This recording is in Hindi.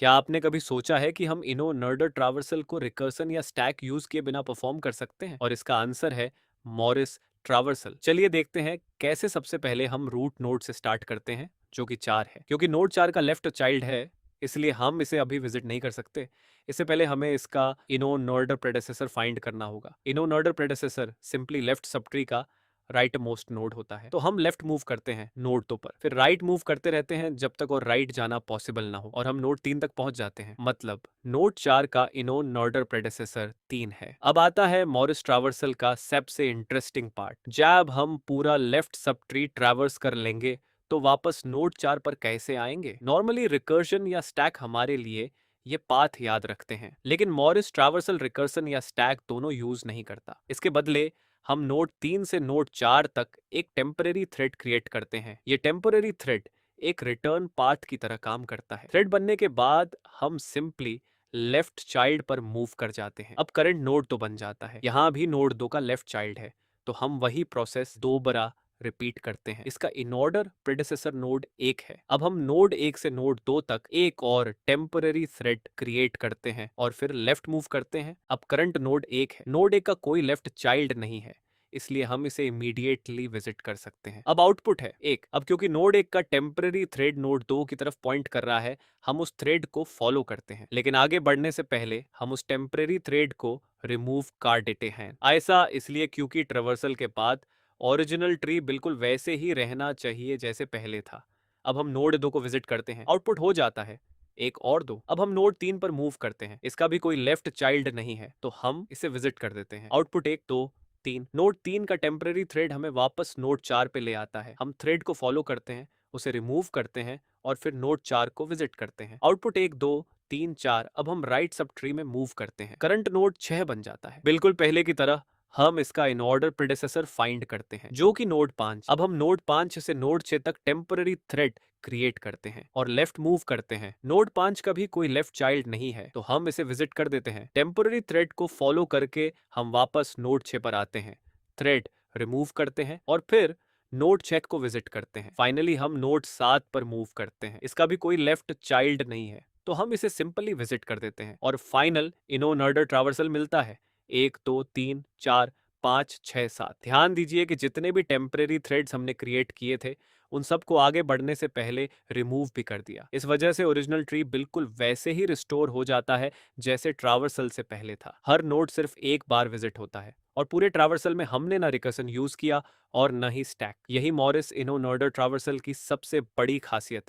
क्या आपने कभी सोचा है कि हम इनो नर्डर ट्रावर्सल को रिकर्सन या स्टैक यूज किए बिना परफॉर्म कर सकते हैं? और इसका आंसर है मॉरिस ट्रावर्सल। चलिए देखते हैं कैसे। सबसे पहले हम रूट नोड से स्टार्ट करते हैं, जो कि 4 है। क्योंकि नोड 4 का लेफ्ट चाइल्ड है, इसलिए हम इसे अभी विजिट नहीं कर सकते। इससे पहले हमें इसका इनो नर्डर प्रेडेसेसर फाइंड करना होगा। इनो नर्डर प्रेडेसेसर सिंपली लेफ्ट सबट्री का राइट मोस्ट नोड होता है। तो हम लेफ्ट मूव करते हैं नोड 2 पर, फिर राइट मूव करते रहते हैं जब तक और राइट जाना पॉसिबल ना हो, और हम नोड 3 तक पहुंच जाते हैं। मतलब नोड 4 का इनो नॉर्डर प्रेडेसेसर 3 है। अब आता है मॉरिस ट्रावर्सल का सबसे इंटरेस्टिंग पार्ट। जब हम पूरा लेफ्ट सब ट्री ट्रैवर्स कर लेंगे तो वापस नोड 4 पर कैसे आएंगे? नॉर्मली रिकर्शन या स्टैक हमारे लिए ये पाथ याद रखते हैं, लेकिन मॉरिस ट्रावर्सल रिकर्सन या स्टैक दोनों यूज नहीं करता। इसके बदले हम नोड 3 से नोड 4 तक एक टेम्परेरी थ्रेड क्रिएट करते हैं। ये टेम्परेरी थ्रेड एक रिटर्न पाथ की तरह काम करता है। थ्रेड बनने के बाद हम सिंपली लेफ्ट चाइल्ड पर मूव कर जाते हैं। अब करंट नोड तो बन जाता है, यहां भी नोड 2 का लेफ्ट चाइल्ड है, तो हम वही प्रोसेस दोबारा रिपीट करते हैं। इसका इन ऑर्डर प्रेडेसेसर नोड 1 है। अब हम नोड 1 से नोड 2 तक एक और टेम्पररी थ्रेड क्रिएट करते हैं और फिर लेफ्ट मूव करते हैं। अब करंट नोड 1 है, नोड 1 का कोई लेफ्ट चाइल्ड नहीं है, इसलिए हम इसे इमीडिएटली विजिट कर सकते हैं। अब आउटपुट है 1। अब क्योंकि नोड 1 का टेम्पररी थ्रेड नोड 2 की तरफ पॉइंट कर रहा है, हम उस थ्रेड को फॉलो करते हैं, लेकिन आगे बढ़ने से पहले हम उस टेम्पररी थ्रेड को रिमूव कर देते हैं। ऐसा इसलिए क्योंकि ट्रेवर्सल के बाद ओरिजिनल ट्री बिल्कुल वैसे ही रहना चाहिए जैसे पहले था। अब हम नोड 2 को विजिट करते हैं, आउटपुट हो जाता है 1 और 2। अब हम नोड 3 पर मूव करते हैं, इसका भी कोई लेफ्ट चाइल्ड नहीं है, तो हम इसे विजिट कर देते हैं। आउटपुट 1 2 3। नोड 3 का टेम्पररी थ्रेड हमें वापस नोड 4 पे ले आता है। हम थ्रेड को फॉलो करते हैं, उसे रिमूव करते हैं और फिर नोड 4 को विजिट करते हैं। आउटपुट 1 2 3 4। अब हम राइट सब ट्री में मूव करते हैं, करंट नोड 6 बन जाता है। बिल्कुल पहले की तरह हम इसका इन ऑर्डर प्रेडेसेसर फाइंड करते हैं, जो कि नोड 5। अब हम नोड 5 से नोड 6 तक टेम्पररी थ्रेड क्रिएट करते हैं और लेफ्ट मूव करते हैं। नोड 5 का भी कोई लेफ्ट चाइल्ड नहीं है, तो हम इसे विजिट कर देते हैं। टेम्पररी थ्रेड को फॉलो करके हम वापस नोड 6 पर आते हैं, थ्रेड रिमूव करते हैं और फिर नोड 6 को विजिट करते हैं। फाइनली हम नोड 7 पर मूव करते हैं, इसका भी कोई लेफ्ट चाइल्ड नहीं है, तो हम इसे सिंपली विजिट कर देते हैं और फाइनल इनो नर्डर ट्रावर्सल मिलता है 1 2 3 4 5 6 7। ध्यान दीजिए कि जितने भी टेम्परेरी थ्रेड्स हमने क्रिएट किए थे, उन सबको आगे बढ़ने से पहले रिमूव भी कर दिया। इस वजह से ओरिजिनल ट्री बिल्कुल वैसे ही रिस्टोर हो जाता है जैसे ट्रावर्सल से पहले था। हर नोड सिर्फ एक बार विजिट होता है और पूरे ट्रावर्सल में हमने ना रिकर्सन यूज किया और न ही स्टैक। यही मॉरिस इनो नर्डर ट्रावर्सल की सबसे बड़ी खासियत है।